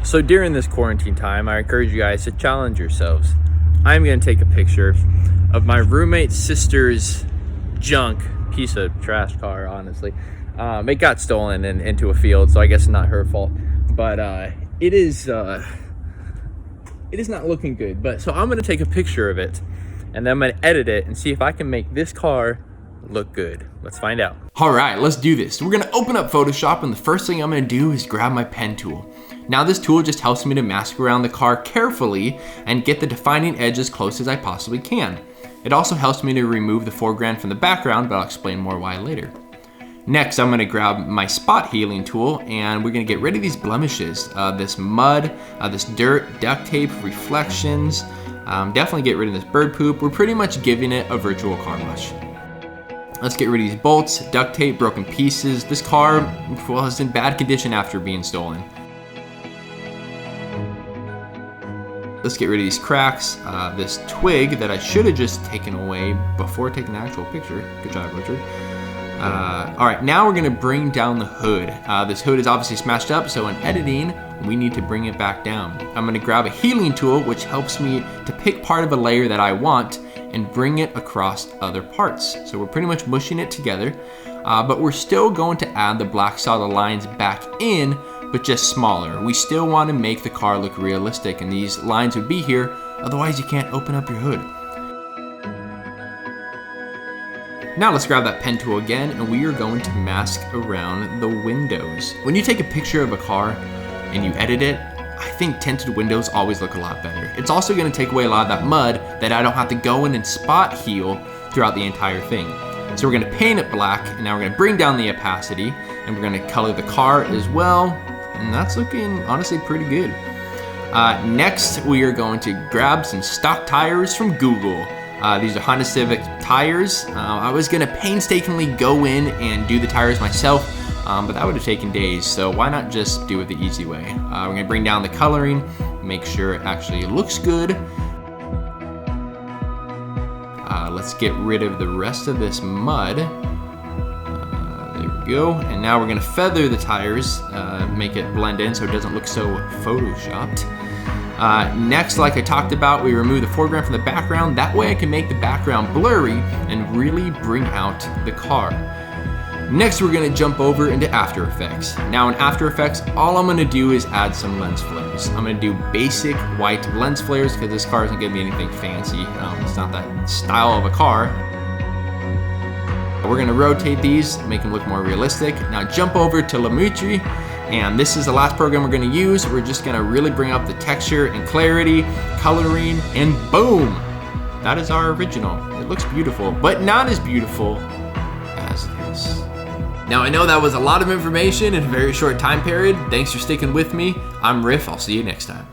So during this quarantine time, I encourage you guys to challenge yourselves. I'm gonna take a picture of my roommate's sister's junk, piece of trash car, honestly. It got stolen and into a field, so I guess it's not her fault. But it is not looking good. But so I'm gonna take a picture of it, and then I'm gonna edit it and see if I can make this car look good. Let's find out. All right, let's do this. We're gonna open up Photoshop, and the first thing I'm gonna do is grab my pen tool. Now this tool just helps me to mask around the car carefully and get the defining edge as close as I possibly can. It also helps me to remove the foreground from the background, but I'll explain more why later. Next, I'm gonna grab my spot healing tool, and we're gonna get rid of these blemishes, this mud, this dirt, duct tape, reflections. Definitely get rid of this bird poop. We're pretty much giving it a virtual car wash. Let's get rid of these bolts, duct tape, broken pieces. This car, well, is in bad condition after being stolen. Let's get rid of these cracks, this twig that I should have just taken away before taking an actual picture. Good job, Richard. All right, now we're gonna bring down the hood. This hood is obviously smashed up, so in editing, we need to bring it back down. I'm gonna grab a healing tool, which helps me to pick part of a layer that I want and bring it across other parts. So we're pretty much mushing it together, but we're still going to add the black solid lines back in, but just smaller. We still want to make the car look realistic, and these lines would be here, otherwise you can't open up your hood. Now let's grab that pen tool again, and we are going to mask around the windows. When you take a picture of a car and you edit it, I think tinted windows always look a lot better. It's also going to take away a lot of that mud that I don't have to go in and spot heal throughout the entire thing. So we're going to paint it black, and now we're going to bring down the opacity, and we're going to color the car as well, and that's looking honestly pretty good. Next, we are going to grab some stock tires from Google. These are Honda Civic tires. I was going to painstakingly go in and do the tires myself, but that would have taken days, so why not just do it the easy way? We're going to bring down the coloring, make sure it actually looks good. Let's get rid of the rest of this mud. There we go. And now we're gonna feather the tires, make it blend in so it doesn't look so photoshopped. Next, like I talked about, we remove the foreground from the background. That way I can make the background blurry and really bring out the car. Next, we're gonna jump over into After Effects. Now in After Effects, all I'm gonna do is add some lens flares. I'm gonna do basic white lens flares because this car isn't gonna be anything fancy. It's not that style of a car. We're gonna rotate these, make them look more realistic. Now jump over to Lumetri, and this is the last program we're gonna use. We're just gonna really bring up the texture and clarity, coloring, and boom! That is our original. It looks beautiful, but not as beautiful as this. Now I know that was a lot of information in a very short time period. Thanks for sticking with me. I'm Riff, I'll see you next time.